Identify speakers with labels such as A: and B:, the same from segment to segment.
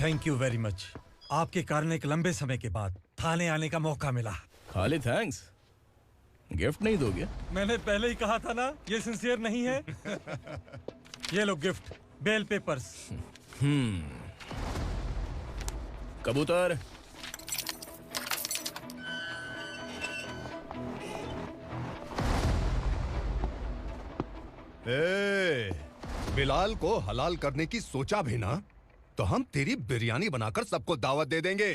A: Thank you very much. आपके कारण एक लंबे समय के बाद थाने आने का मौका मिला।
B: खाली थैंक्स, गिफ्ट नहीं दोगे?
A: मैंने पहले ही कहा था ना, ये सिंसियर नहीं है। ये लो गिफ्ट, बेल पेपर्स।
B: कबूतर,
C: बिलाल को हलाल करने की सोचा भी ना, तो हम तेरी बिरयानी बनाकर सबको दावत दे देंगे।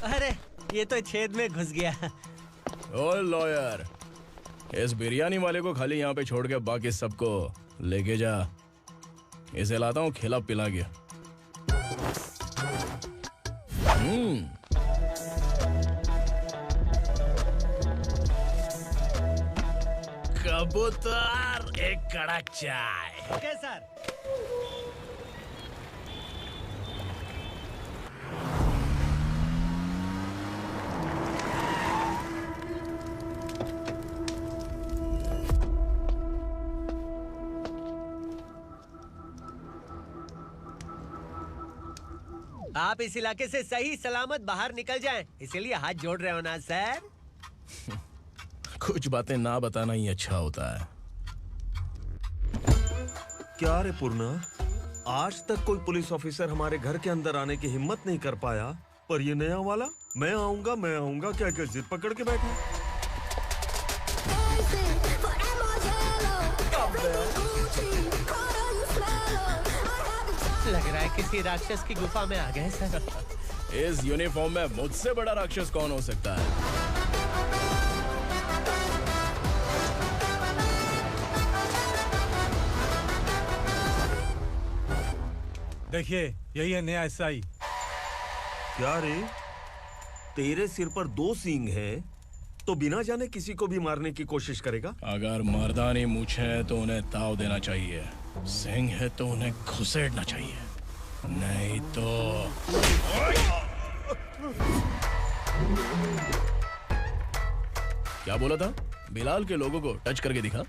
D: अरे ये तो छेद में घुस गया।
B: ओ लॉयर, इस बिरयानी वाले को खाली यहाँ पे छोड़ के बाकी सबको लेके जा। इसे लाता हूँ खिला पिला के। कबूतर, एक कड़क चाय।
D: Okay sir. आप इस इलाके से सही सलामत बाहर निकल जाएं, इसीलिए हाथ जोड़ रहे हो ना सर?
B: कुछ बातें ना बताना ही अच्छा होता है।
E: क्या रे पूर्णा, आज तक कोई पुलिस ऑफिसर हमारे घर के अंदर आने की हिम्मत नहीं कर पाया, पर ये नया वाला मैं आऊंगा क्या क्या जिद पकड़ के बैठा।
D: लग रहा है किसी राक्षस की गुफा में आ गए सर।
B: इस यूनिफॉर्म में मुझसे बड़ा राक्षस कौन हो सकता है?
A: देखिए, यही है नया एसआई।
E: क्या रे, तेरे सिर पर 2 सींग है तो बिना जाने किसी को भी मारने की कोशिश करेगा?
B: अगर मर्दानी मूंछ है तो उन्हें ताव देना चाहिए, सिंह है तो उन्हें घुसेड़ना चाहिए, नहीं तो। क्या बोला था? बिलाल के लोगों को टच करके दिखा।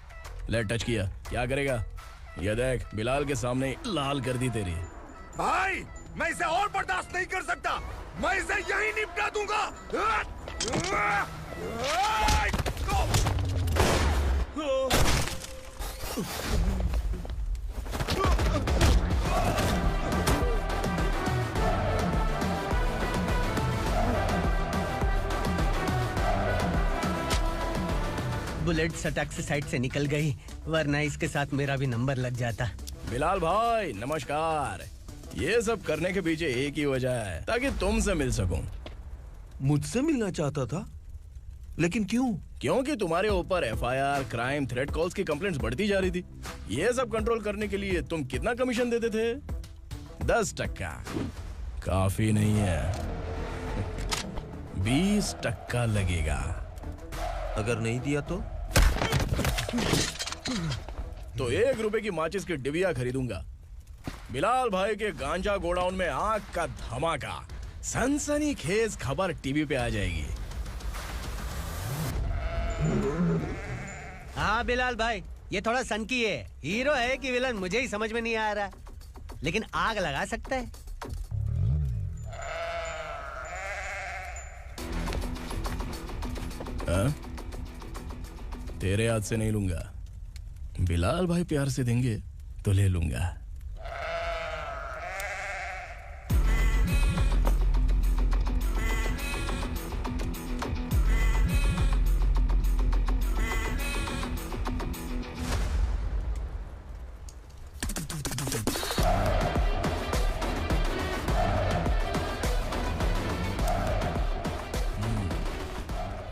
B: ले टच किया, क्या करेगा? ये देख, बिलाल के सामने लाल कर दी तेरी।
C: भाई, मैं इसे और बर्दाश्त नहीं कर सकता, मैं इसे यहीं निपटा दूंगा।
D: बुलेट सटक से साइड से निकल गई, वरना इसके साथ मेरा भी नंबर लग जाता।
B: बिलाल भाई नमस्कार। ये सब करने के पीछे एक ही वजह है, ताकि तुमसे मिल सकूं।
E: मुझसे मिलना चाहता था, लेकिन क्यों?
B: क्योंकि तुम्हारे ऊपर एफआईआर, क्राइम, थ्रेट कॉल्स की कंप्लेंट्स बढ़ती जा रही थी। ये सब कंट्रोल करने के लिए तुम कितना कमीशन देते थे? 10%। काफी नहीं है, 20% लगेगा।
E: अगर नहीं दिया
B: तो 1 रुपए की माचिस की डिबिया खरीदूंगा। बिलाल भाई के गांजा गोडाउन में आग का धमाका, सनसनीखेज खबर टीवी पे आ जाएगी।
D: हाँ बिलाल भाई, ये थोड़ा सनकी है। हीरो है कि विलन मुझे ही समझ में नहीं आ रहा, लेकिन आग लगा सकता है।
B: तेरे हाथ से नहीं लूंगा, बिलाल भाई प्यार से देंगे तो ले लूंगा।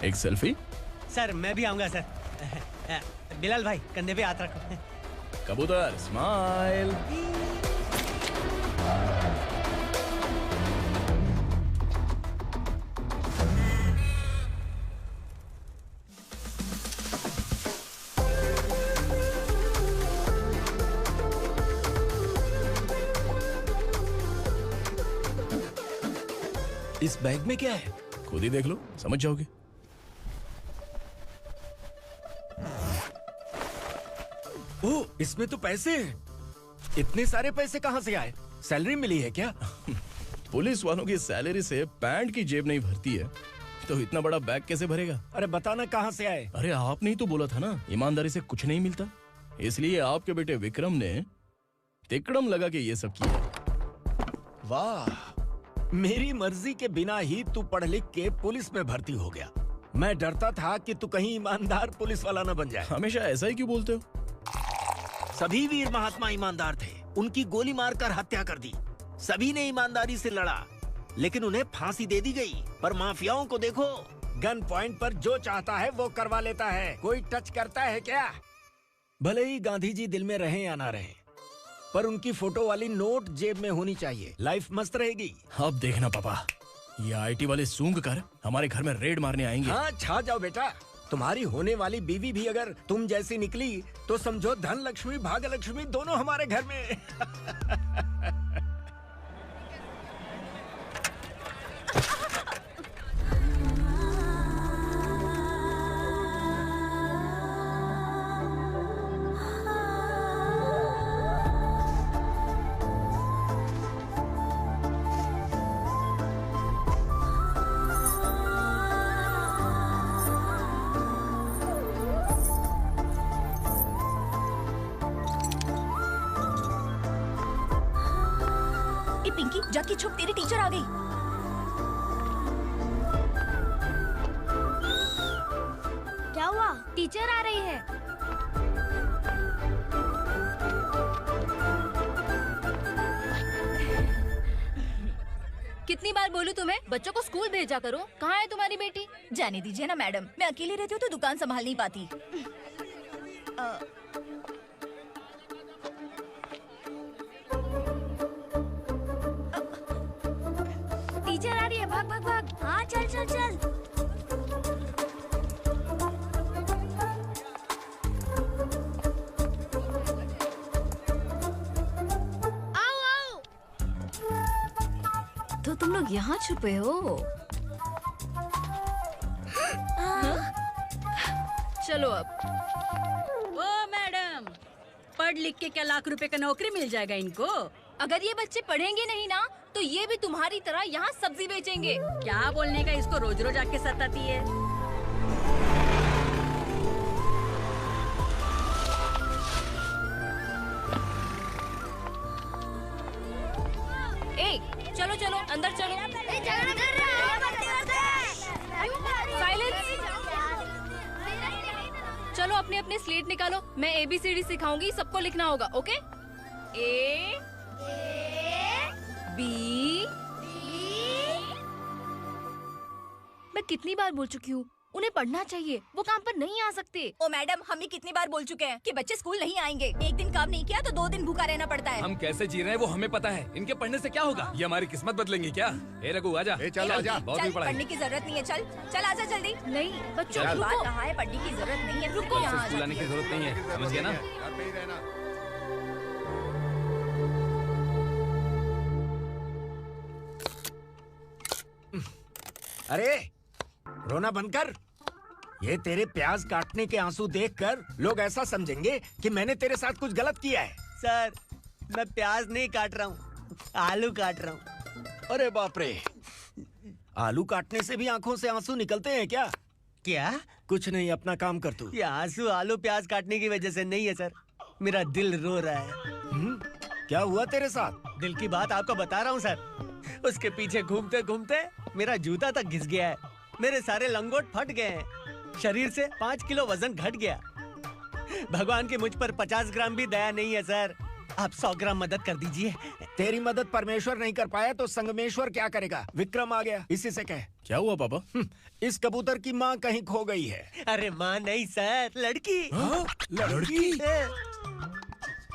B: एक सेल्फी?
D: सर मैं भी आऊंगा सर। बिलाल भाई कंधे पे हाथ रखो।
B: कबूतर स्माइल।
F: इस बैग में क्या है?
B: खुद ही देख लो, समझ जाओगे।
F: ओह, इसमें तो पैसे हैं। इतने सारे पैसे कहाँ से आए? सैलरी मिली है क्या?
B: पुलिस वालों की सैलरी से पैंट की जेब नहीं भरती है, तो इतना बड़ा बैग कैसे भरेगा?
F: अरे बताना कहाँ से आए?
B: अरे आपने ही तो बोला था ना, ईमानदारी से कुछ नहीं मिलता। इसलिए आपके बेटे विक्रम ने तिकड़म लगा के ये सब किया।
F: वाह, मेरी मर्जी के बिना ही तू पढ़ लिख के पुलिस में भर्ती हो गया। मैं डरता था कि तू कहीं ईमानदार पुलिस वाला न बन जाए।
B: हमेशा ऐसा ही क्यों बोलते हो?
F: सभी वीर महात्मा ईमानदार थे, उनकी गोली मारकर हत्या कर दी। सभी ने ईमानदारी से लड़ा, लेकिन उन्हें फांसी दे दी गई। पर माफियाओं को देखो, गन पॉइंट पर जो चाहता है वो करवा लेता है। कोई टच करता है क्या? भले ही गांधी जी दिल में रहे या ना रहे, पर उनकी फोटो वाली नोट जेब में होनी चाहिए। लाइफ मस्त रहेगी।
B: अब देखना पापा, ये आईटी वाले सूंघ कर हमारे घर में रेड मारने आएंगे।
F: हाँ, छा जाओ बेटा। तुम्हारी होने वाली बीवी भी अगर तुम जैसी निकली तो समझो धन लक्ष्मी भाग्य लक्ष्मी दोनों हमारे घर में।
G: पिंकी, जाके छुप, तेरी टीचर आ गई।
H: क्या हुआ? टीचर आ रही है।
G: कितनी बार बोलूं तुम्हें, बच्चों को स्कूल भेजा करो। कहाँ है तुम्हारी बेटी? जाने दीजिए ना मैडम, मैं अकेली रहती हूँ तो दुकान संभाल नहीं पाती।
H: टीचर आ रही है, भाग भाग भाग। हाँ, चल चल चल। आओ आओ।
G: तो तुम लोग यहाँ छुपे हो? चलो अब।
I: ओ मैडम, पढ़ लिख के क्या लाख रुपए का नौकरी मिल जाएगा इनको?
G: अगर ये बच्चे पढ़ेंगे नहीं ना, तो ये भी तुम्हारी तरह यहाँ सब्जी बेचेंगे।
I: क्या बोलने का, इसको रोज रोज आके सताती है।
G: ए, चलो चलो अंदर चलो। साइलेंस। चलो अपने अपने स्लेट निकालो, मैं ABCD सिखाऊंगी, सबको लिखना होगा। ओके? A B। मैं कितनी बार बोल चुकी हूँ, उन्हें पढ़ना चाहिए, वो काम पर नहीं आ सकते। ओ मैडम, हम भी कितनी बार बोल चुके हैं कि बच्चे स्कूल नहीं आएंगे। एक दिन काम नहीं किया तो 2 दिन भूखा रहना पड़ता है।
A: हम कैसे जी रहे हैं वो हमें पता है, इनके पढ़ने से क्या होगा? ये हमारी किस्मत बदलेंगे क्या? ए रघु आजा।
C: ए चल आजा।
A: बहुत भी पढ़ाई।
G: पढ़ने की जरूरत नहीं है, चल चल आजा जल्दी। नहीं बच्चों,
A: चल।
G: बात कहाँ है, पढ़ने की जरूरत नहीं है, रुको यहाँ आ
A: स्कूल आने की
G: जाती है।
A: जरूरत नहीं है, समझ गया ना?
C: घर पे ही रहना।
F: अरे रोना बंद कर। ये तेरे प्याज काटने के आंसू देखकर लोग ऐसा समझेंगे कि मैंने तेरे साथ कुछ गलत किया है।
D: सर, मैं प्याज नहीं काट रहा हूँ, आलू काट रहा हूँ।
F: अरे बाप रे, आलू काटने से भी आंखों से आंसू निकलते हैं क्या?
D: क्या?
F: कुछ नहीं, अपना काम कर तू।
D: ये आंसू आलू प्याज काटने की वजह से नहीं है सर, मेरा दिल रो रहा है।
F: क्या हुआ तेरे साथ?
D: दिल की बात आपको बता रहा हूँ सर। उसके पीछे घूमते घूमते मेरा जूता तक घिस गया है, मेरे सारे लंगोट फट गए हैं, शरीर से 5 किलो वजन घट गया। भगवान की मुझ पर 50 ग्राम भी दया नहीं है सर, आप 100 ग्राम मदद कर दीजिए।
F: तेरी मदद परमेश्वर नहीं कर पाया तो संगमेश्वर क्या करेगा? विक्रम आ गया, इसी से कह।
B: क्या हुआ पापा?
F: इस कबूतर की माँ कहीं खो गई है।
D: अरे माँ नहीं सर, लड़की।
F: लड़की?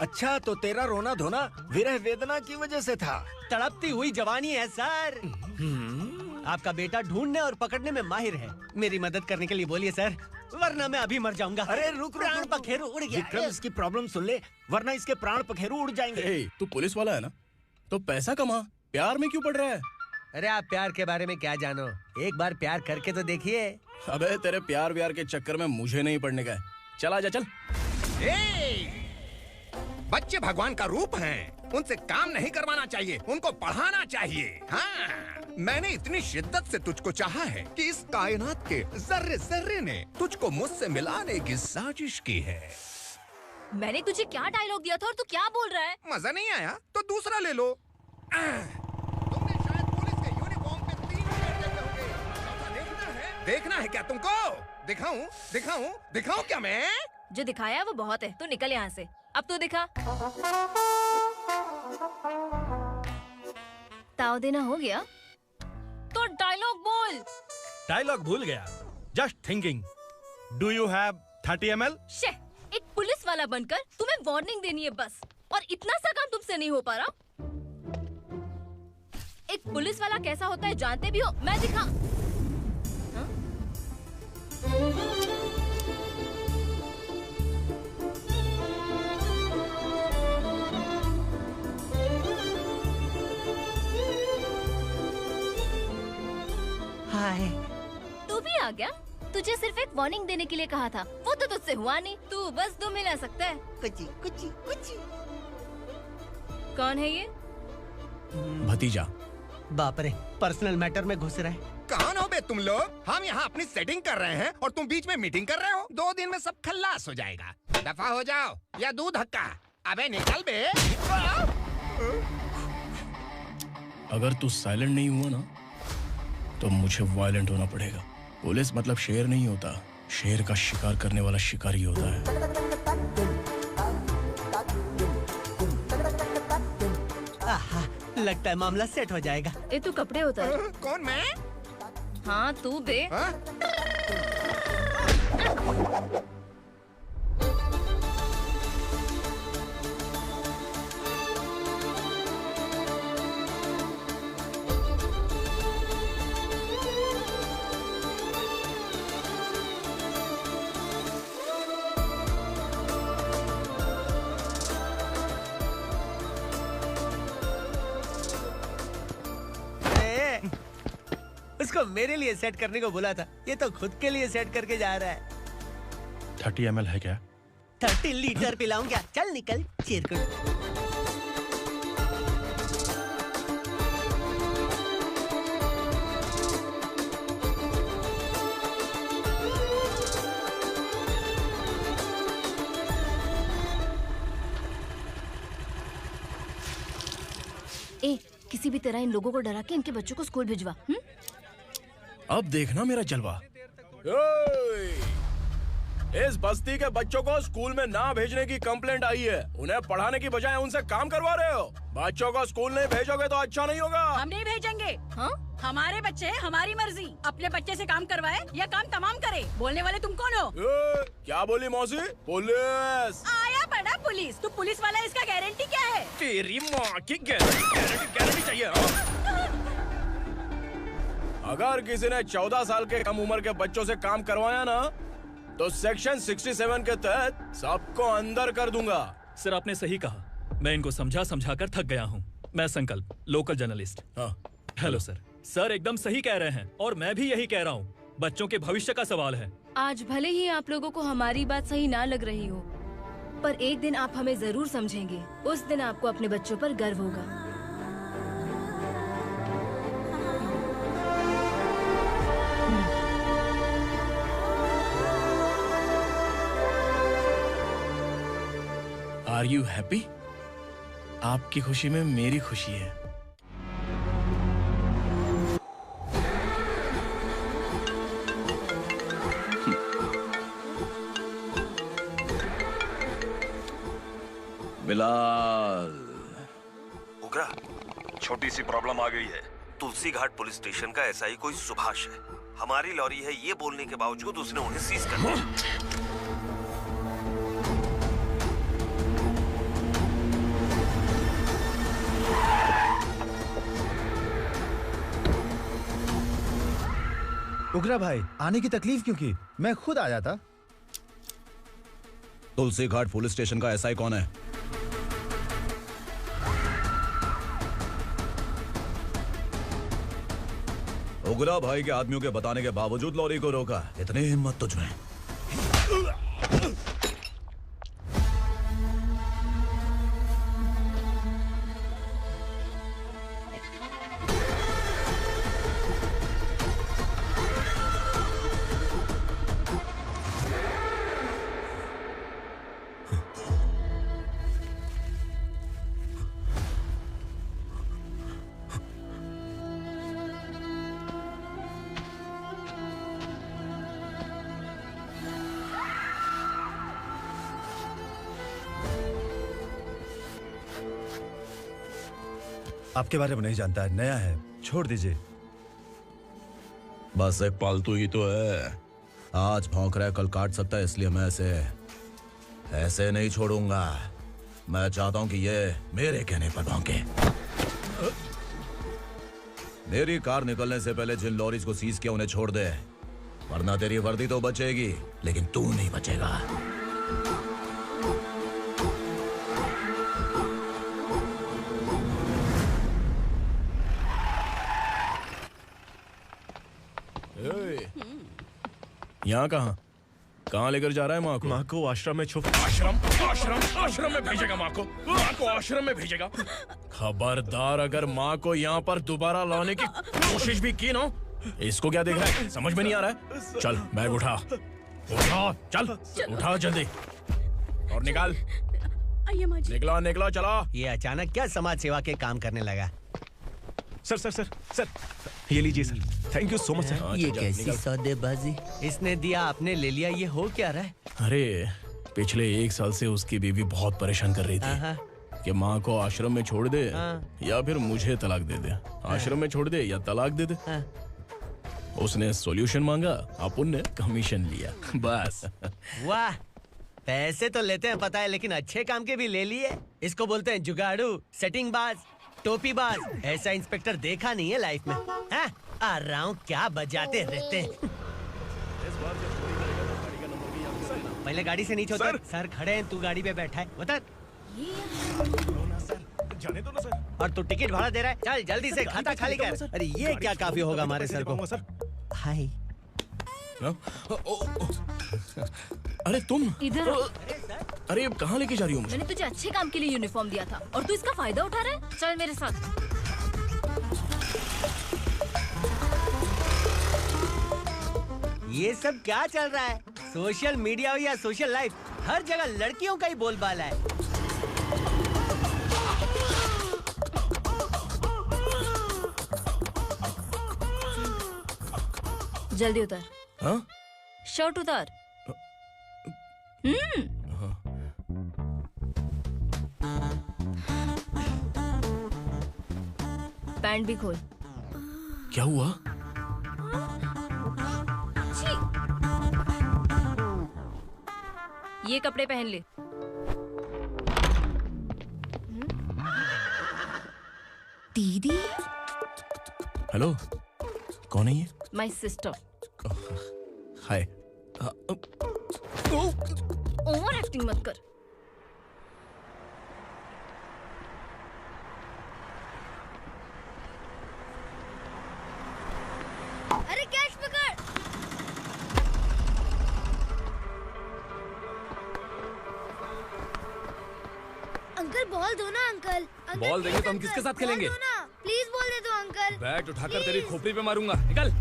F: अच्छा, तो तेरा रोना धोना विरह वेदना की वजह से था।
D: तड़पती हुई जवानी है सर। आपका बेटा ढूंढने और पकड़ने में माहिर है, मेरी मदद करने के लिए बोलिए सर, वरना मैं अभी मर जाऊंगा।
F: अरे रुक,
D: प्राण पखेरु उड़ गया।
F: विक्रम, इसकी प्रॉब्लम सुन ले, वरना इसके प्राण पखेरु उड़ जाएंगे।
B: ए, तू पुलिस वाला है ना, तो पैसा कमा, प्यार में क्यों पड़ रहा है?
D: अरे आप प्यार के बारे में क्या जानो, एक बार प्यार करके तो देखिए।
B: अबे तेरे प्यार व्यार के चक्कर में मुझे नहीं पड़ने का है। चल आजा चल।
C: बच्चे भगवान का रूप हैं, उनसे काम नहीं करवाना चाहिए, उनको पढ़ाना चाहिए। हाँ, मैंने इतनी शिद्दत से तुझको चाहा है कि इस कायनात के जर्रे जर्रे ने तुझको मुझसे मिलाने की साजिश की है।
G: मैंने तुझे क्या डायलॉग दिया था और तू क्या बोल रहा है?
C: मजा नहीं आया तो दूसरा ले लो। तुमने शायद पुलिस के यूनिफॉर्म पे 3 शेर देखे होंगे। देखना है क्या तुमको? दिखाऊं दिखाऊं दिखाऊं क्या मैं?
G: जो दिखाया है वो बहुत है, तू निकल यहाँ से। अब तू दिखा। ताव देना हो गया तो डायलॉग बोल।
A: डायलॉग भूल गया। Just thinking. Do you have 30 ml?
G: शे, एक पुलिस वाला बनकर तुम्हें वार्निंग देनी है बस, और इतना सा काम तुमसे नहीं हो पा रहा। एक पुलिस वाला कैसा होता है जानते भी हो? मैं दिखा। हाँ?
D: हाय।
G: तू भी आ गया? तुझे सिर्फ एक वार्निंग देने के लिए कहा था, वो तो तुझसे हुआ नहीं। तू बस 2 मिला सकता है।
D: कुछ कुछ कुछ।
G: कौन है ये?
B: भतीजा।
D: बाप रे, पर्सनल मैटर में घुस रहे।
C: कौन हो बे तुम लोग? हम यहाँ अपनी सेटिंग कर रहे हैं और तुम बीच में मीटिंग कर रहे हो। 2 दिन में सब खल्लास हो जाएगा। दफा हो जाओ या दूध हक्का। अबे निकल बे।
B: अगर तू साइलेंट नहीं हुआ ना तो मुझे वायलेंट होना पड़ेगा। पुलिस मतलब शेर नहीं होता, शेर का शिकार करने वाला शिकारी होता है।
D: आहा, लगता है मामला सेट हो जाएगा।
G: ये तू कपड़े उतार।
C: कौन मैं?
G: हाँ तू बे।
C: हाँ?
D: उसको मेरे लिए सेट करने को बोला था, ये तो खुद के लिए सेट करके जा रहा है।
A: 30 ml है क्या?
D: 30 लीटर पिलाऊं क्या? चल निकल चिरकुट।
G: ए, किसी भी तरह इन लोगों को डरा के इनके बच्चों को स्कूल भिजवा।
B: अब देखना मेरा जलवा। इस बस्ती के बच्चों को स्कूल में ना भेजने की कंप्लेंट आई है। उन्हें पढ़ाने की बजाय उनसे काम करवा रहे हो। बच्चों को स्कूल नहीं भेजोगे तो अच्छा नहीं होगा।
I: हम नहीं भेजेंगे।
G: हाँ?
I: हमारे बच्चे हैं, हमारी मर्जी। अपने बच्चे से काम करवाए या काम तमाम करे। बोलने वाले तुम कौन हो?
B: क्या बोली मौसी? पुलिस
I: आया बड़ा पुलिस। तू पुलिस वाला, इसका गारंटी क्या है?
B: तेरी माँ की गारंटी चाहिए। अगर किसी ने 14 साल के कम उम्र के बच्चों से काम करवाया ना तो सेक्शन 67 के तहत सबको अंदर कर दूंगा।
A: सर आपने सही कहा। मैं इनको समझा कर थक गया हूँ। मैं संकल्प, लोकल जर्नलिस्ट।
B: हाँ।
A: Hello sir. सर एकदम सही कह रहे हैं और मैं भी यही कह रहा हूँ। बच्चों के भविष्य का सवाल है।
G: आज भले ही आप लोगों को हमारी बात सही ना लग रही हो, पर एक दिन आप हमें जरूर समझेंगे। उस दिन आपको अपने बच्चों पर गर्व होगा।
B: Are you happy? आपकी खुशी में मेरी खुशी है।
J: बिलाल।
E: उग्रा, छोटी सी प्रॉब्लम आ गई है। तुलसी घाट पुलिस स्टेशन का ऐसा ही कोई सुभाष है। हमारी लॉरी है ये बोलने के बावजूद उसने उन्हें सीज कर दिया।
J: उग्रा भाई, आने की तकलीफ क्यों की? मैं खुद आ जाता। तुलसी घाट पुलिस स्टेशन का एसआई कौन है? उगरा भाई के आदमियों के बताने के बावजूद लॉरी को रोका। इतनी हिम्मत तुझमें? आपके बारे में नहीं जानता है, नया है, छोड़ दीजिए।
B: बस एक पालतू ही तो है। आज भौंक रहा है, कल काट सकता है, इसलिए मैं ऐसे नहीं छोड़ूंगा। मैं चाहता हूं कि ये मेरे कहने पर भौंके। मेरी कार निकलने से पहले जिन लॉरीज को सीज किया उन्हें छोड़ दे, वरना तेरी वर्दी तो बचेगी लेकिन तू नहीं बचेगा। यहाँ कहाँ लेकर जा रहा है माँ को?
K: माँ को आश्रम में छुप।
B: आश्रम में भेजेगा माँ को? माँ को आश्रम में भेजेगा? खबरदार, अगर माँ को यहाँ पर दोबारा लाने की कोशिश भी की ना, इसको क्या देख रहा है? समझ में नहीं आ रहा है? चल बैग उठा, चल उठा जल्दी और निकाल। निकला चला।
D: ये अचानक क्या समाज सेवा के काम करने लगा?
K: सर ये लीजिए sir. Thank you so much sir.
D: ये कैसी सौदेबाजी? इसने दिया, आपने ले लिया, ये हो क्या रहा है?
B: अरे पिछले 1 साल से उसकी बीवी बहुत परेशान कर रही थी कि माँ को आश्रम में छोड़ दे या फिर मुझे तलाक दे दे। आश्रम में छोड़ दे या तलाक दे दे। उसने सॉल्यूशन मांगा, अपन ने कमीशन लिया, बस।
D: वाह, पैसे तो लेते हैं पता है, लेकिन अच्छे काम के भी ले लिए। इसको बोलते हैं जुगाड़ू, सेटिंग बाज, टोपी बाज। ऐसा इंस्पेक्टर देखा नहीं है लाइफ में। हाँ? आ रहा हूँ, क्या बजाते रहते हैं। पहले गाड़ी से नीचे उतर। सर खड़े हैं, तू गाड़ी पे बैठा है, उतर।
K: जाने दो ना सर।
D: और तू टिकट भाड़ा दे रहा है? चल जल्दी से खाता खाली कर। अरे ये क्या काफी होगा हमारे सर को। हाय।
B: अरे तुम
G: इधर।
B: अरे कहाँ लेके जा रही हो?
G: मैंने तुझे अच्छे काम के लिए यूनिफॉर्म दिया था और तू इसका फायदा उठा रहा है। चल मेरे साथ।
D: ये सब क्या चल रहा है? सोशल मीडिया हो या सोशल लाइफ, हर जगह लड़कियों का ही बोलबाला है।
G: जल्दी उतर।
B: हाँ?
G: शर्ट उतार। पैंट भी खोल।
B: क्या हुआ?
G: ये कपड़े पहन ले। दीदी।
B: हेलो, कौन है ये?
G: My sister.
B: Hi.
G: Over acting मत कर।
H: अरे कैच पकड़। अंकल बॉल दो ना अंकल।
A: बॉल देंगे तो हम किसके साथ खेलेंगे?
H: प्लीज बॉल दे दो अंकल।
A: बैट उठाकर तेरी खोपड़ी पे मारूंगा, निकल।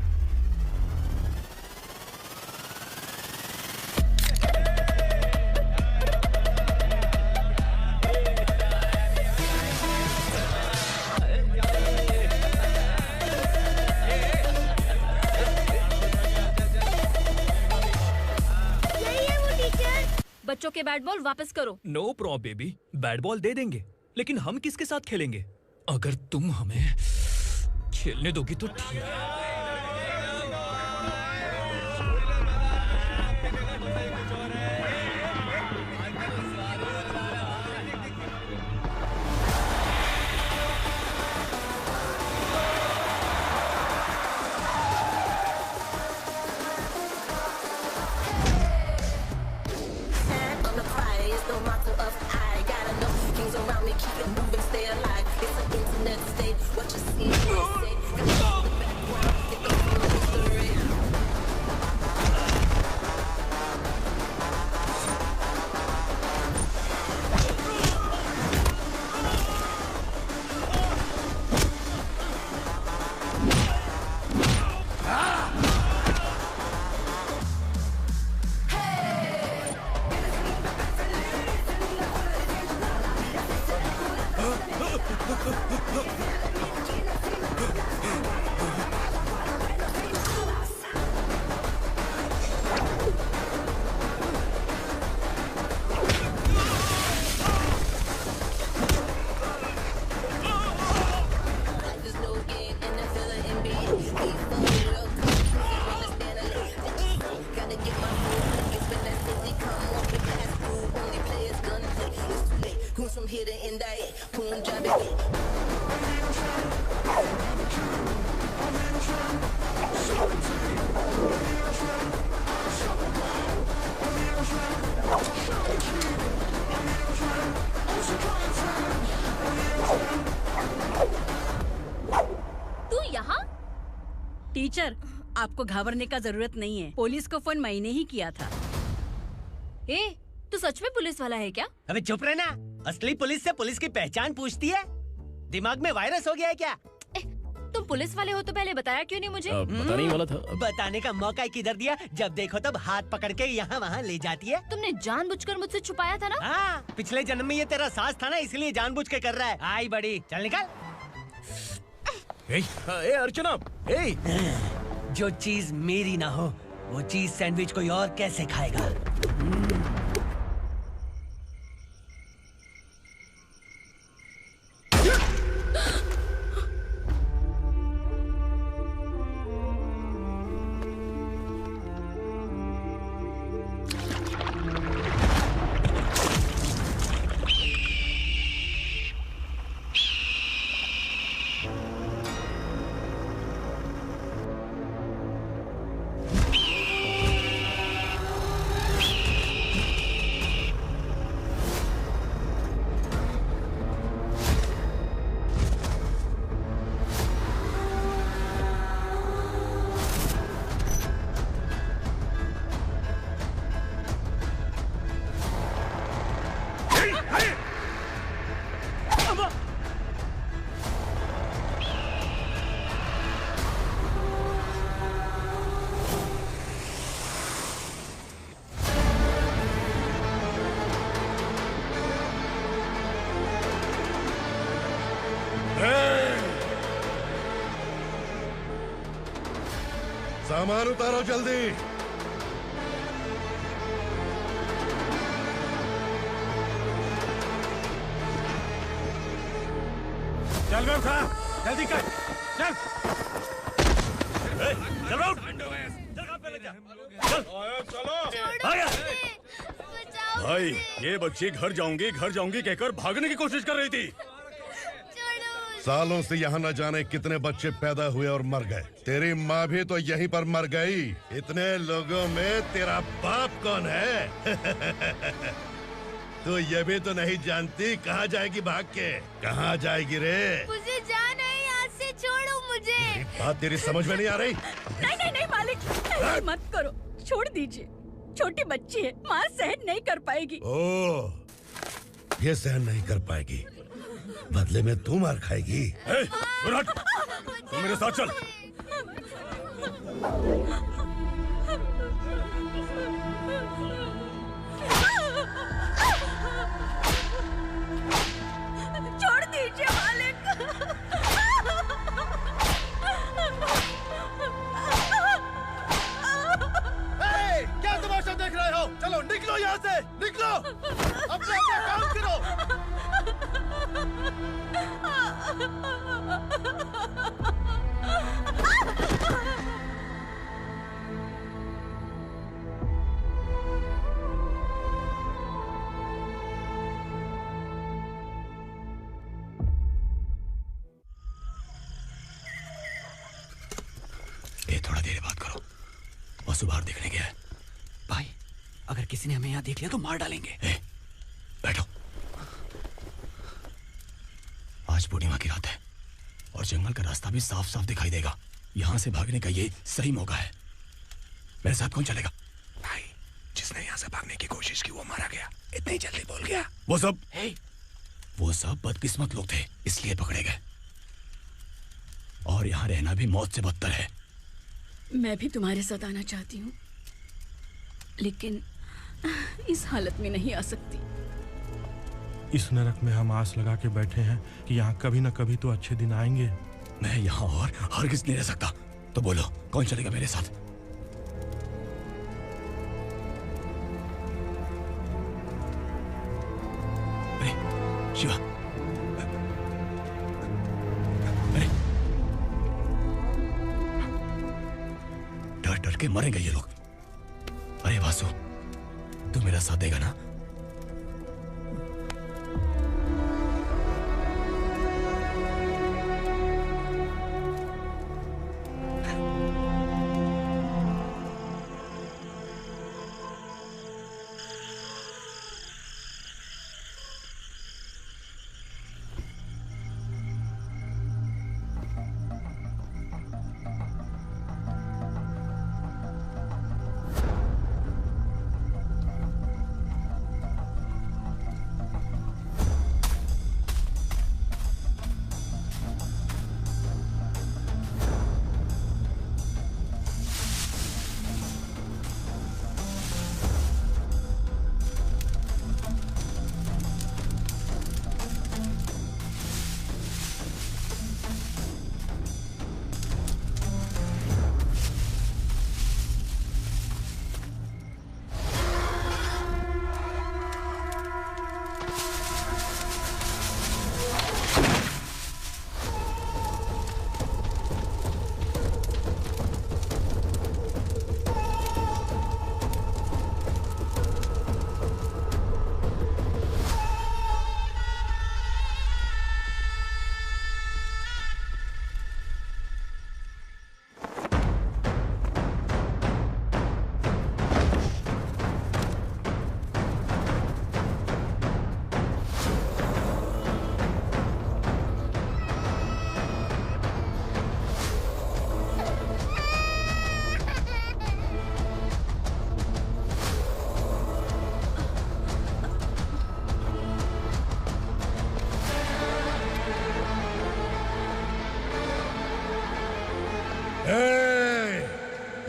G: बच्चों के बैट बॉल वापस करो।
A: No problem baby, bat ball दे देंगे, लेकिन हम किसके साथ खेलेंगे? अगर तुम हमें खेलने दोगी तो ठीक है।
L: Keep it moving, stay alive. It's an internet state. What you see, what you say.
I: Teacher, आपको घबराने का जरूरत नहीं है। पुलिस को फोन मैंने ही किया था।
G: ए, तू सच में पुलिस वाला है क्या?
D: अबे चुप रहना। असली पुलिस से पुलिस की पहचान पूछती है? दिमाग में वायरस हो गया है क्या?
G: तुम पुलिस वाले हो तो पहले बताया क्यों नहीं मुझे?
B: बताने ही वाला था।
D: बताने का मौका किधर दिया? जब देखो तब हाथ पकड़ के यहाँ वहाँ ले जाती है।
G: तुमने जानबूझकर मुझसे छुपाया था ना?
D: हाँ, पिछले जन्म में ये तेरा सास था ना, इसलिए जानबूझ के कर रहा है। आई बड़ी, चल निकल।
B: ए अर्चना,
D: जो चीज मेरी ना हो वो चीज सैंडविच कोई और कैसे खाएगा?
L: सामान उतारो जल्दी।
K: चल बे उठा, जल्दी कर, चल। चल उठ। चलो। भाई, ये बच्ची घर जाऊंगी कहकर भागने की कोशिश कर रही थी।
L: सालों से यहाँ न जाने कितने बच्चे पैदा हुए और मर गए। तेरी माँ भी तो यहीं पर मर गई। इतने लोगों में तेरा बाप कौन है? तो ये भी तो नहीं जानती कहाँ जाएगी भाग के? कहाँ जाएगी रे?
H: मुझे जाना है, यहाँ से छोड़ो मुझे।
L: बात तेरी समझ में नहीं आ रही?
I: नहीं मालिक, ऐसे मत करो, छोड़ दीजिए। छोटी बच्ची है, माँ सहन नहीं कर पाएगी।
L: ओह, ये सहन नहीं कर पाएगी, बदले में तू मार खाएगी।
K: तू मेरे साथ चल।
I: छोड़ दीजिए मालिक।
J: क्या तमाशा देख रहे हो? चलो निकलो यहाँ से, निकलो। अपना काम करो।
A: थोड़ा देर बात करो। बसु बाहर देखने गया है। भाई, अगर किसी ने हमें यहाँ देख लिया तो मार डालेंगे। बैठो। आज पूर्णिमा की रात है और जंगल का रास्ता भी साफ साफ दिखाई देगा। यहाँ से भागने का ये सही मौका है। मेरे साथ कौन चलेगा?
L: भाई, जिसने यहाँ से भागने की कोशिश की वो मारा गया। इतनी जल्दी बोल गया।
A: वो सब बदकिस्मत लोग थे, इसलिए पकड़े गए। और यहाँ रहना भी मौत से बदतर है।
I: मैं भी तुम्हारे साथ आना चाहती हूँ, लेकिन इस हालत में नहीं आ सकती।
K: इस नरक में हम आस लगा के बैठे हैं कि यहाँ कभी ना कभी तो अच्छे दिन आएंगे।
A: मैं यहाँ और हरगिज़ नहीं रह सकता। तो बोलो कौन चलेगा मेरे साथ? अरे शिवा, अरे डर डर के मरेंगे ये लोग। अरे वासु, तू मेरा साथ देगा ना?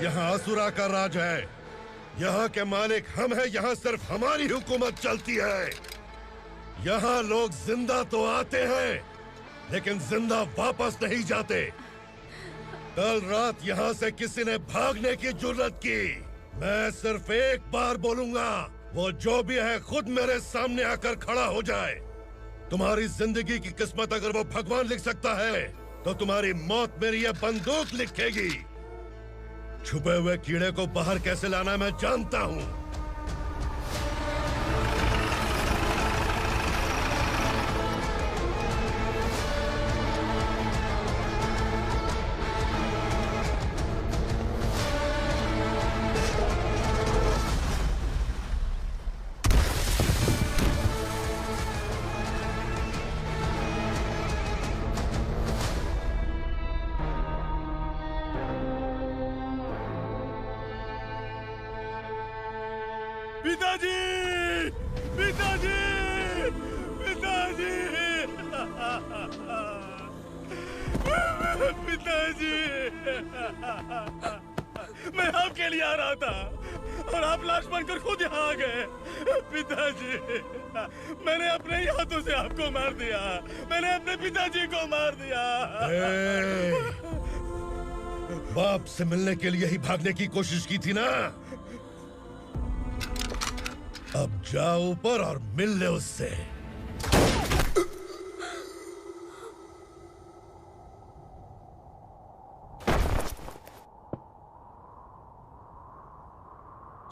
L: यहाँ असुरा का राज है। यहाँ के मालिक हम हैं। यहाँ सिर्फ हमारी हुकूमत चलती है। यहाँ लोग जिंदा तो आते हैं लेकिन जिंदा वापस नहीं जाते। कल रात यहाँ से किसी ने भागने की जुर्रत की, मैं सिर्फ एक बार बोलूंगा, वो जो भी है खुद मेरे सामने आकर खड़ा हो जाए। तुम्हारी जिंदगी की किस्मत अगर वो भगवान लिख सकता है तो तुम्हारी मौत मेरी ये बंदूक लिखेगी। छुपे हुए कीड़े को बाहर कैसे लाना मैं जानता हूँ।
J: पिताजी, पिताजी, पिताजी, पिताजी, मैं आपके लिए आ रहा था और आप लाश बनकर खुद यहाँ आ गए। पिताजी, मैंने अपने ही हाथों से आपको मार दिया। मैंने अपने पिताजी को मार दिया।
L: बाप से मिलने के लिए ही भागने की कोशिश की थी ना? अब जाओ ऊपर और मिल ले उससे।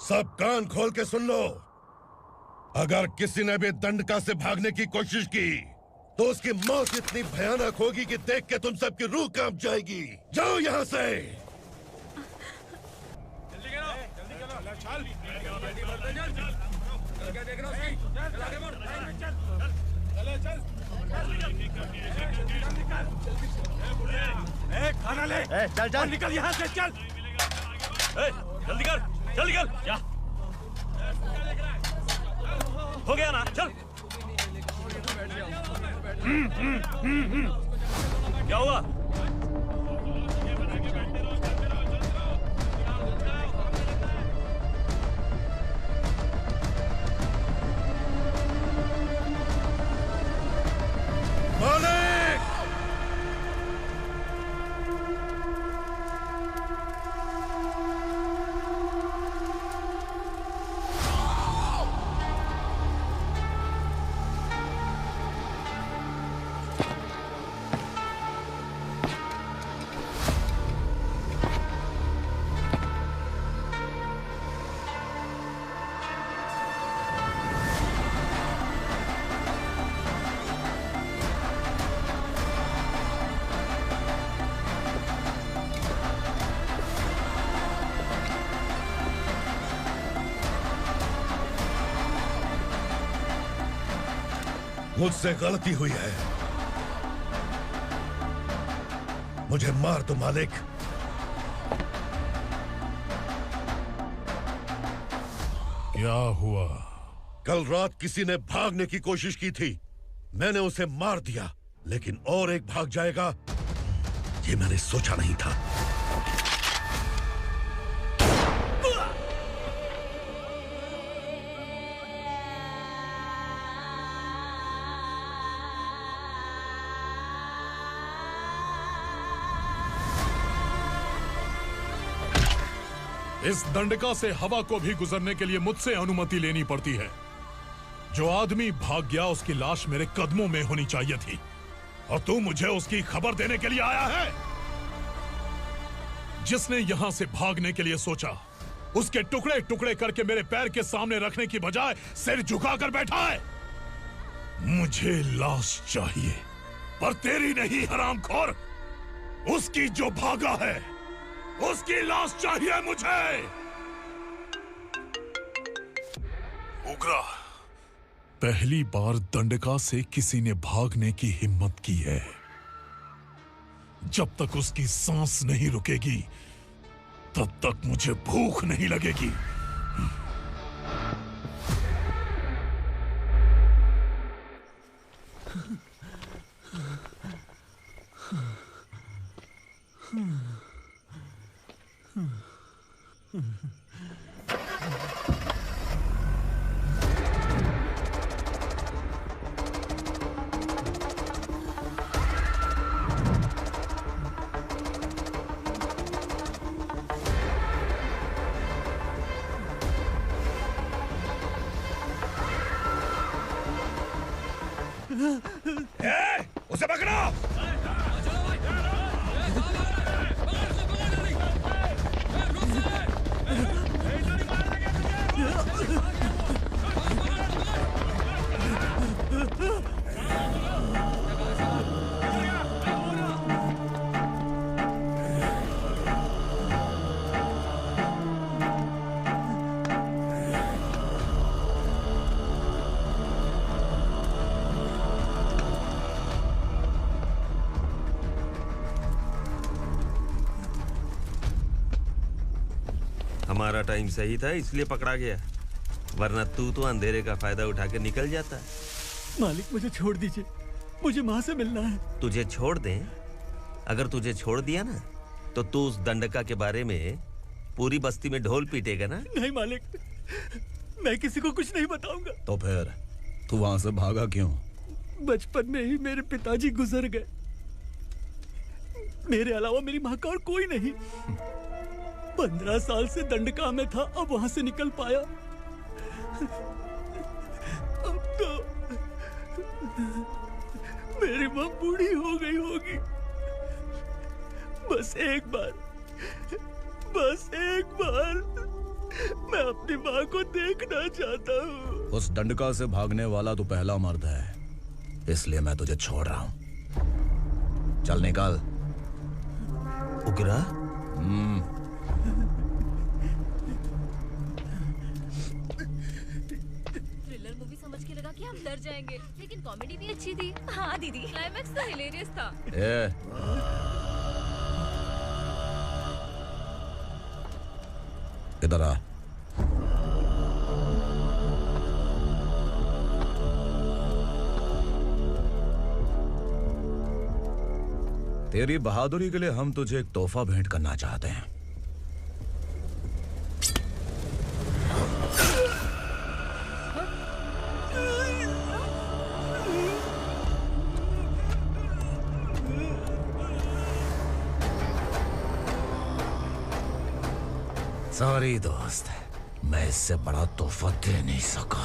L: सब कान खोल के सुन लो। अगर किसी ने भी दंडका से भागने की कोशिश की तो उसकी मौत इतनी भयानक होगी कि देख के तुम सबकी रूह कांप जाएगी। जाओ यहाँ से।
J: खाना ले। चल चल निकल यहाँ से, चल। जल्दी कर, चल निकल। क्या हो गया ना? चल। क्या हुआ?
L: मुझसे गलती हुई है। मुझे मार दो मालिक।
M: क्या हुआ?
L: कल रात किसी ने भागने की कोशिश की थी, मैंने उसे मार दिया, लेकिन और एक भाग जाएगा ये मैंने सोचा नहीं था।
M: इस दंडका से हवा को भी गुजरने के लिए मुझसे अनुमति लेनी पड़ती है। जो आदमी भाग गया उसकी लाश मेरे कदमों में होनी चाहिए थी, और तू मुझे उसकी खबर देने के लिए आया है। जिसने यहां से भागने के लिए सोचा, उसके टुकड़े टुकड़े करके मेरे पैर के सामने रखने की बजाय सिर झुकाकर बैठा है। मुझे लाश चाहिए, पर तेरी नहीं हरामखोर, उसकी जो भागा है उसकी लाश चाहिए मुझे। उग्रा, पहली बार दंडका से किसी ने भागने की हिम्मत की है। जब तक उसकी सांस नहीं रुकेगी तब तक मुझे भूख नहीं लगेगी।
L: उसे पकड़ो।
E: हमारा टाइम सही था इसलिए पकड़ा गया, वरना तू तो अंधेरे का फायदा उठा के निकल जाता।
D: मालिक मुझे छोड़ दीजिए, मुझे माँ से मिलना है।
E: तुझे छोड़ दें? अगर तुझे छोड़ दिया ना तो तू उस दंडका के बारे में पूरी बस्ती में ढोल पीटेगा ना।
D: नहीं मालिक, मैं किसी को कुछ नहीं बताऊंगा।
A: तो फिर तू वहां से भागा क्यों?
D: बचपन में ही मेरे पिताजी गुजर गए, मेरे अलावा मेरी माँ का और कोई नहीं। 15 साल से दंडका में था, अब वहां से निकल पाया। अब तो मेरी माँ बूढ़ी हो गई होगी। बस एक बार मैं अपनी माँ को देखना चाहता हूँ।
A: उस दंडका से भागने वाला तो पहला मर्द है, इसलिए मैं तुझे छोड़ रहा हूँ। चल निकल।
E: उग्रा?
G: थ्रिलर मूवी समझ के लगा कि हम डर जाएंगे, लेकिन कॉमेडी भी अच्छी थी। हाँ दीदी, क्लाइमैक्स तो हिलेरियस था।
A: इधर आ। तेरी बहादुरी के लिए हम तुझे एक तोहफा भेंट करना चाहते हैं। सॉरी दोस्त, मैं इससे बड़ा तोहफा दे नहीं सका।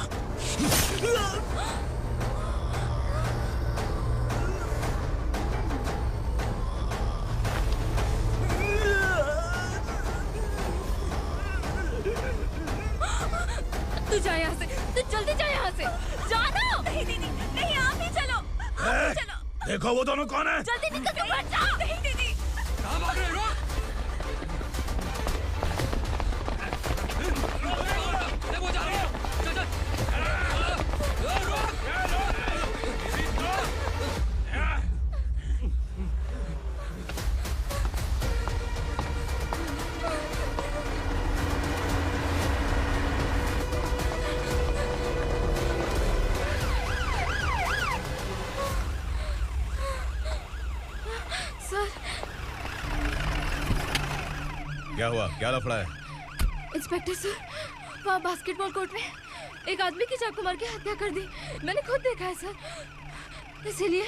G: तू जा यहाँ से, तू जल्दी जा यहाँ से। जानो। नहीं दीदी, नहीं आप ही चलो। आप ही चलो।
M: देखो वो दोनों कौन है?
G: जल्दी निकल के मत जाओ। नहीं दीदी। कहाँ भाग रहे हो? सर।
C: क्या हुआ? क्या लफड़ा है?
G: इंस्पेक्टर सर, वहाँ बास्केटबॉल कोर्ट में एक आदमी की चाकू मार के हत्या कर दी। मैंने खुद देखा है सर, इसीलिए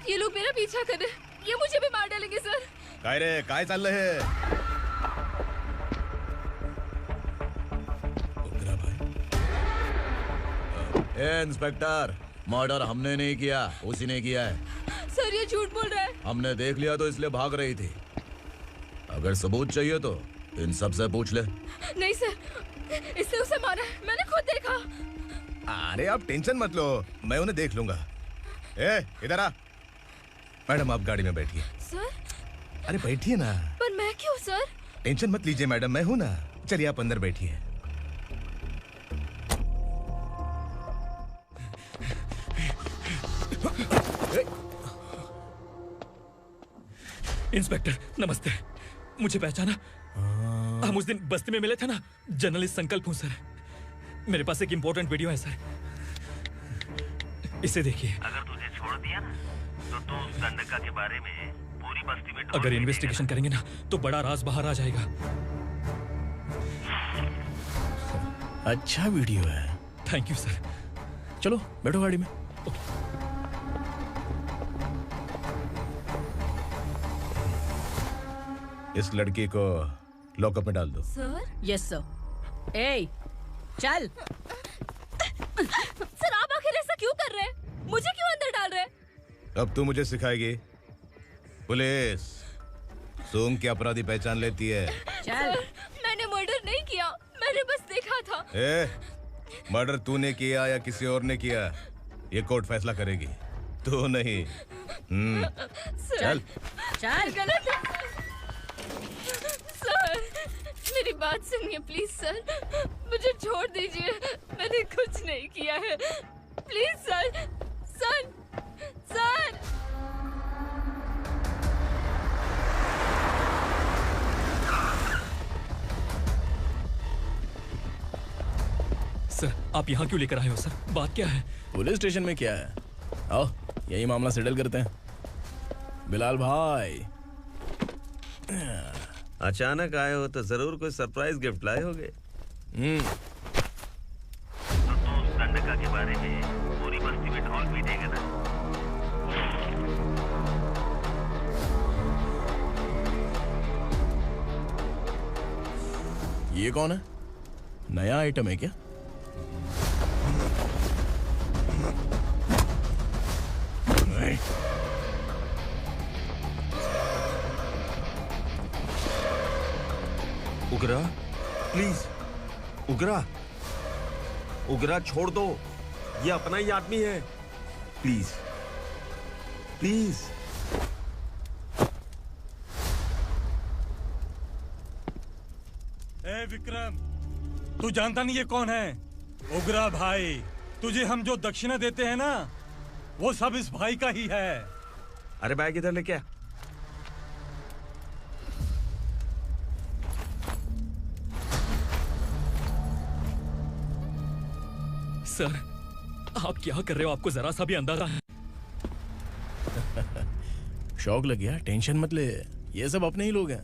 G: ये लोग मेरा पीछा कर रहे हैं। ये मुझे भी मार डालेंगे सर।
C: काय रे, काय चाल रहे हैं? इंस्पेक्टर, मर्डर हमने नहीं किया, उसी ने किया है।
G: सर ये झूठ बोल रहा है।
C: हमने देख लिया तो इसलिए भाग रही थी। अगर सबूत चाहिए तो इन सब से पूछ ले।
G: नहीं सर, इसने उसे मारा है, मैंने खुद देखा।
C: अरे आप टेंशन मत लो, मैं उन्हें देख लूंगा। इधर आ। मैडम आप गाड़ी में बैठिए।
G: सर?
C: अरे बैठिए ना।
G: पर मैं क्यों सर?
C: टेंशन मत लीजिए मैडम, मैं हूं ना। चलिए आप अंदर बैठिए।
N: इंस्पेक्टर नमस्ते, मुझे पहचाना? हम उस दिन बस्ती में मिले थे ना, जर्नलिस्ट संकल्प हूं सर। मेरे पास एक इंपॉर्टेंट वीडियो है सर, इसे देखिए।
E: अगर तुझे छोड़ दिया ना तो तू उस दंडका के बारे में पूरी बस्ती में
N: अगर इन्वेस्टिगेशन करेंगे ना तो बड़ा राज बाहर आ जाएगा।
B: अच्छा वीडियो है।
N: Thank you sir.
B: चलो बैठो गाड़ी में।
C: इस लड़की को लॉकअप में डाल दो।
I: सर? Yes sir. ए, चल।
G: सर आप आखिर ऐसा क्यों कर रहे हैं? मुझे क्यों अंदर डाल रहे हैं?
C: अब तू मुझे सिखाएगी? पुलिस सूंघ के अपराधी पहचान लेती है।
G: सर, मैंने मर्डर नहीं किया, मैंने बस देखा था।
C: मर्डर तूने किया या किसी और ने किया, ये कोर्ट फैसला करेगी, तू नहीं। चल
I: चल।
G: गलत है सर, मेरी बात सुनिए प्लीज सर, मुझे छोड़ दीजिए, मैंने कुछ नहीं किया है। Please sir, sir, sir.
N: Sir आप यहाँ क्यों लेकर आए हो सर? बात क्या है?
B: पुलिस स्टेशन में क्या है? आओ यही मामला सेटल करते हैं। बिलाल भाई,
E: अचानक आए हो तो जरूर कोई सरप्राइज गिफ्ट लाए होगे। तो तू उस दंडका के बारे में पूरी बस्ती में ढोल पीटेगा ना?
B: ये कौन है? नया आइटम है क्या?
E: उगरा, प्लीज उगरा, उगरा छोड़ दो, ये अपना ही आदमी है। Please please.
J: ए विक्रम, तू जानता नहीं ये कौन है? उगरा भाई, तुझे हम जो दक्षिणा देते हैं ना, वो सब इस भाई का ही है।
E: अरे बैग इधर लेके आ।
N: सर आप क्या कर रहे हो? आपको जरा सा भी अंदाजा है?
B: शौक लग गया? टेंशन मत ले, ये सब अपने ही लोग हैं।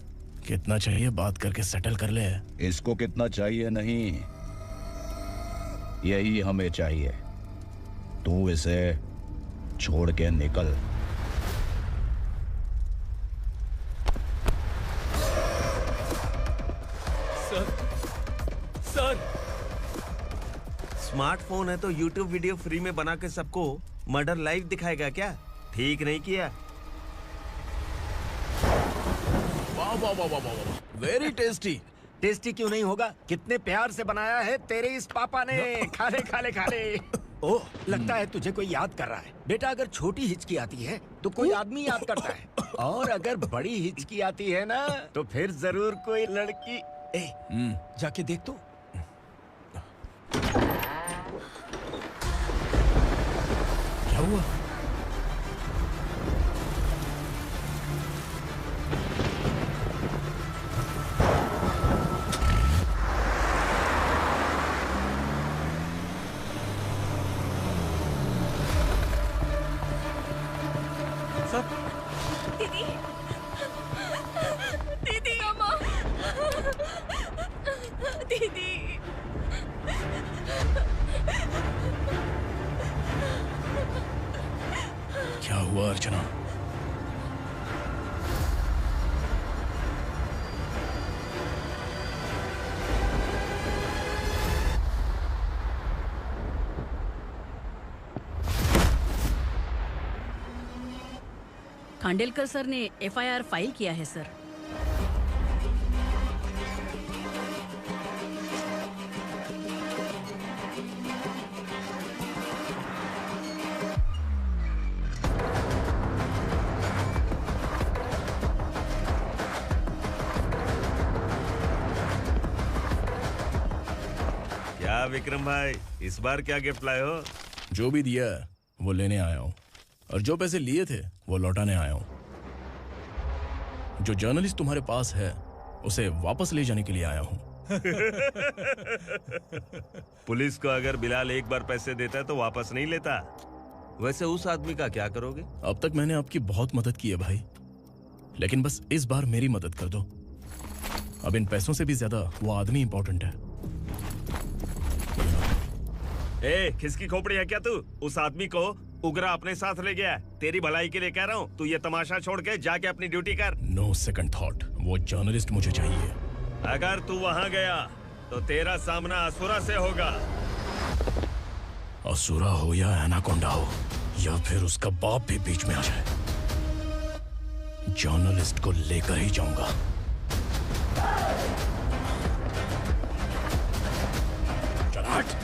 B: कितना चाहिए बात करके सेटल कर ले।
O: इसको कितना चाहिए नहीं, यही हमें चाहिए। तू इसे छोड़ के निकल।
N: Sir, sir.
E: स्मार्टफोन है तो YouTube वीडियो फ्री में बना के सबको मर्डर लाइव दिखाएगा क्या? ठीक नहीं किया।
B: वाह वाह वाह वाह वाह, वेरी टेस्टी।
F: टेस्टी क्यों नहीं होगा? कितने प्यार से बनाया है तेरे इस पापा ने। खा ले खा ले खा ले। ओह, लगता है तुझे कोई याद कर रहा है। बेटा अगर छोटी हिचकी आती है तो कोई आदमी याद करता है, और अगर बड़ी हिचकी आती है ना तो फिर जरूर कोई लड़की। जाके देख तो।
B: क्या हुआ?
G: दीदी दीदी अम्मा दीदी
B: क्या हुआ अर्चना?
I: खांडेलकर सर ने एफआईआर फाइल किया है सर।
E: क्या विक्रम भाई, इस बार क्या गिफ्ट लाए हो?
B: जो भी दिया है वो लेने आया हूं, और जो पैसे लिए थे वो लौटाने आया हूं। जो जर्नलिस्ट तुम्हारे पास है उसे वापस ले जाने के लिए आया हूं।
E: पुलिस को अगर बिलाल एक बार पैसे देता है तो वापस नहीं लेता। वैसे उस आदमी का क्या करोगे?
B: अब तक मैंने आपकी बहुत मदद की है भाई, लेकिन बस इस बार मेरी मदद कर दो। अब इन पैसों से भी ज्यादा वो आदमी इंपॉर्टेंट है।
E: ए, किसकी खोपड़ी है क्या तू? उस आदमी को उगरा अपने साथ ले गया। तेरी भलाई के लिए कह रहा हूँ, तू ये तमाशा छोड़ के जाके अपनी ड्यूटी कर।
B: नो सेकंड थॉट, वो जर्नलिस्ट मुझे चाहिए।
E: अगर तू वहाँ गया तो तेरा सामना असुरा से होगा।
B: असुरा हो या एनाकोंडा हो या फिर उसका बाप भी बीच में आ जाए, जर्नलिस्ट को लेकर ही जाऊंगा। चल हट।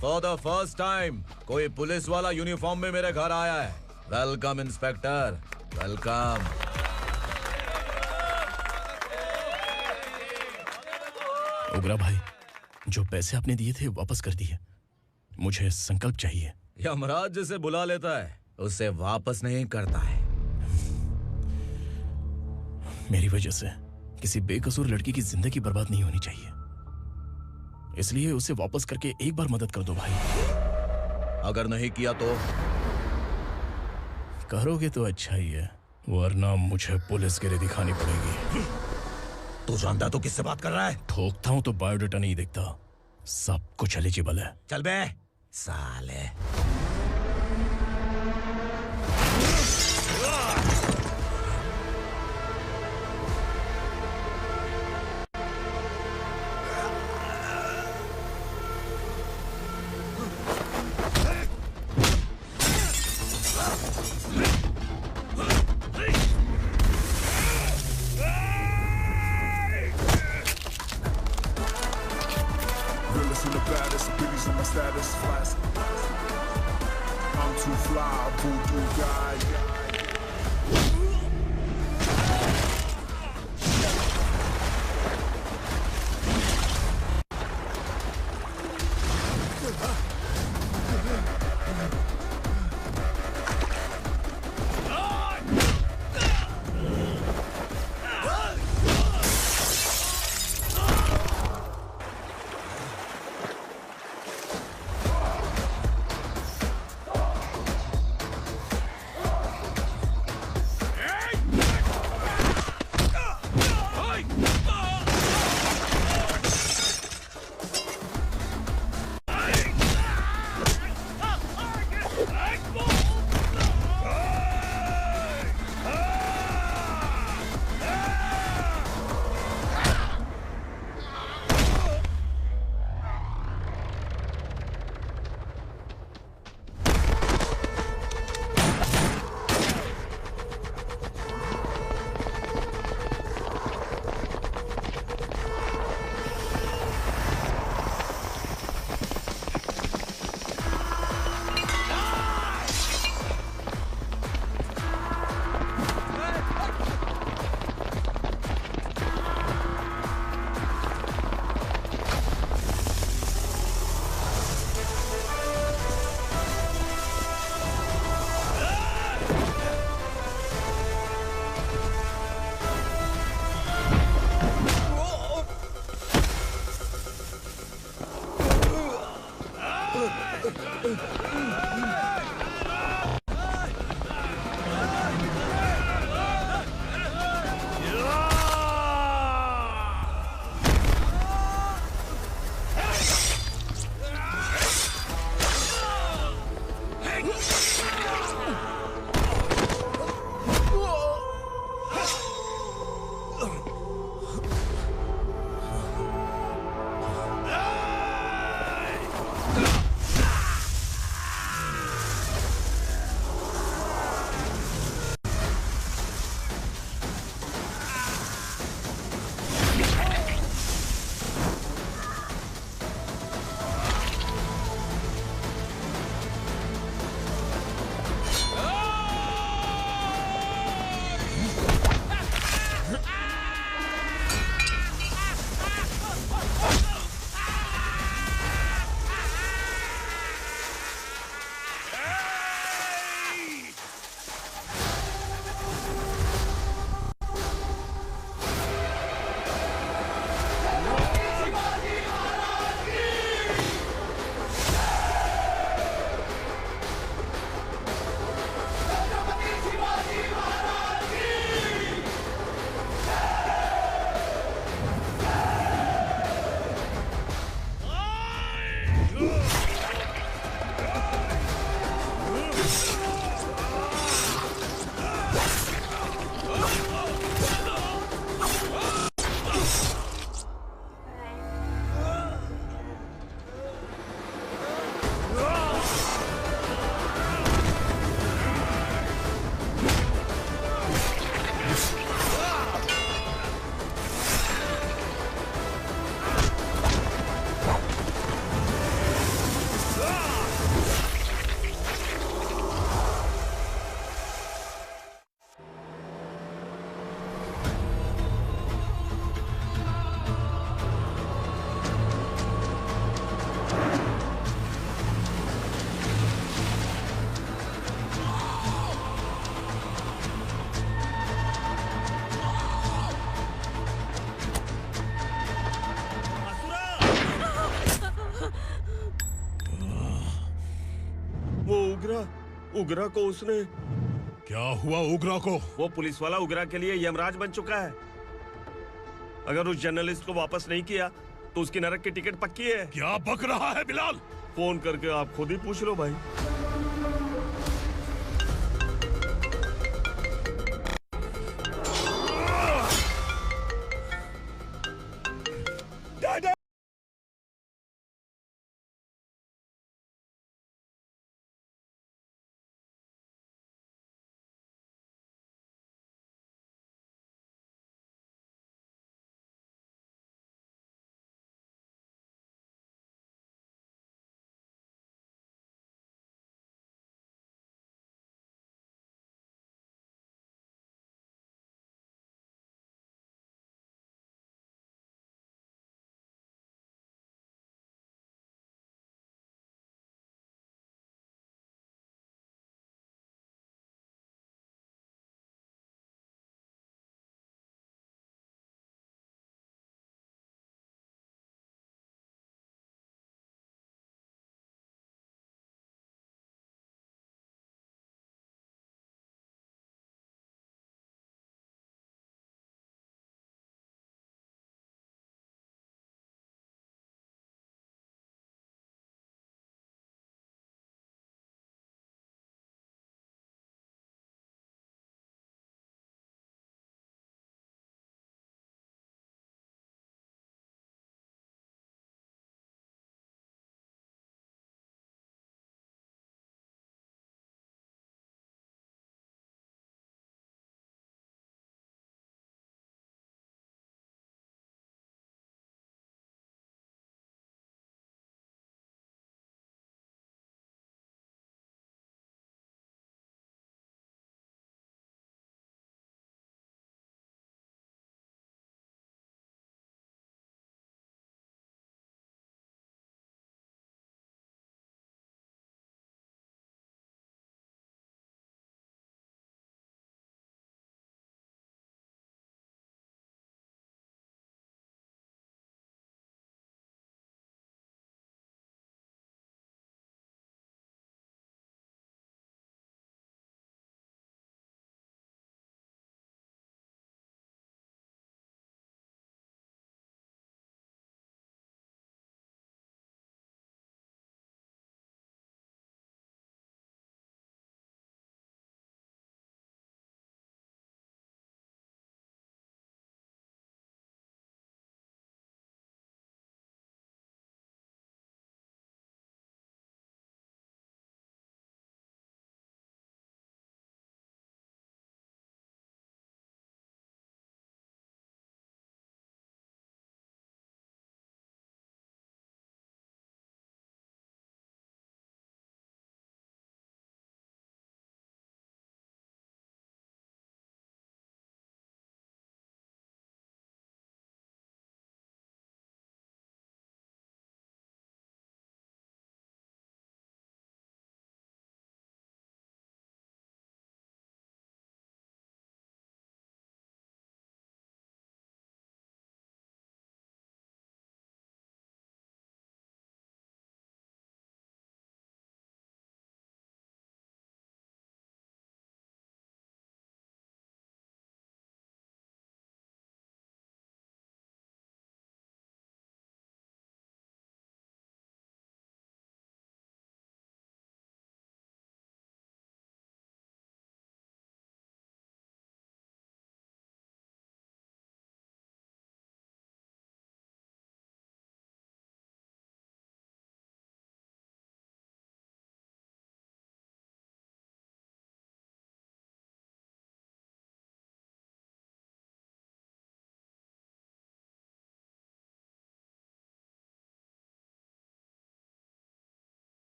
P: फॉर द फर्स्ट टाइम कोई पुलिस वाला यूनिफॉर्म में मेरे घर आया है। Welcome inspector, welcome.
B: उगरा भाई, जो पैसे आपने दिए थे वापस कर दिए। मुझे संकल्प चाहिए।
P: यमराज जिसे बुला लेता है उसे वापस नहीं करता है।
B: मेरी वजह से किसी बेकसूर लड़की की जिंदगी बर्बाद नहीं होनी चाहिए, इसलिए उसे वापस करके एक बार मदद कर दो भाई।
P: अगर नहीं किया तो?
B: करोगे तो अच्छा ही है, वरना मुझे पुलिसगिरी दिखानी पड़ेगी।
P: तू जानता तो किससे बात कर रहा है?
B: ठोकता हूं तो बायोडाटा नहीं दिखता, सब कुछ एलिजिबल है।
P: चल बे साले।
Q: उगरा को उसने
M: क्या हुआ उगरा को?
Q: वो पुलिस वाला उगरा के लिए यमराज बन चुका है। अगर उस जर्नलिस्ट को वापस नहीं किया तो उसकी नरक की टिकट पक्की है।
M: क्या बक रहा है बिलाल?
Q: फोन करके आप खुद ही पूछ लो भाई।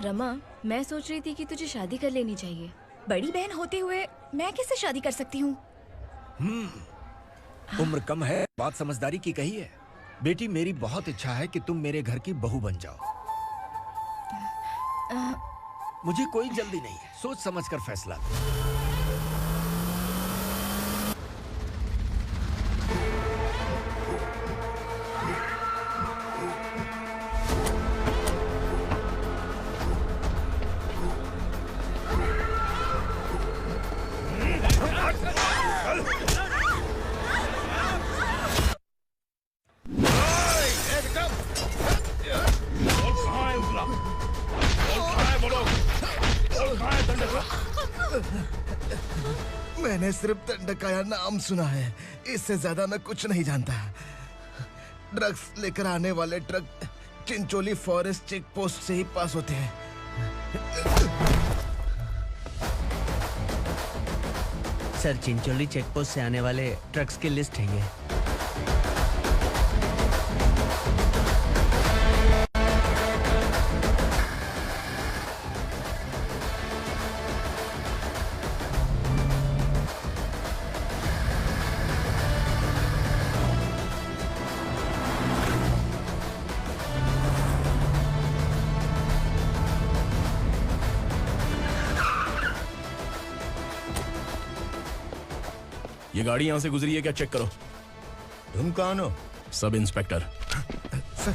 G: रमा, मैं सोच रही थी कि तुझे शादी कर लेनी चाहिए।
H: बड़ी बहन होते हुए मैं कैसे शादी कर सकती हूँ?
F: उम्र कम है, बात समझदारी की कही है। बेटी, मेरी बहुत इच्छा है कि तुम मेरे घर की बहू बन जाओ। मुझे कोई जल्दी नहीं है, सोच समझ कर फैसला लो।
R: मैंने सिर्फ दंडकाया नाम सुना है, इससे ज्यादा मैं कुछ नहीं जानता। ड्रग्स लेकर आने वाले truck Chincholi forest check post से ही पास होते हैं।
D: सर, चिंचोली चेक पोस्ट से आने वाले ट्रक्स की लिस्ट है ये।
B: ये गाड़ी यहां से गुजरी है क्या? चेक करो।
C: तुम कौन हो?
B: Sub inspector.
C: सर,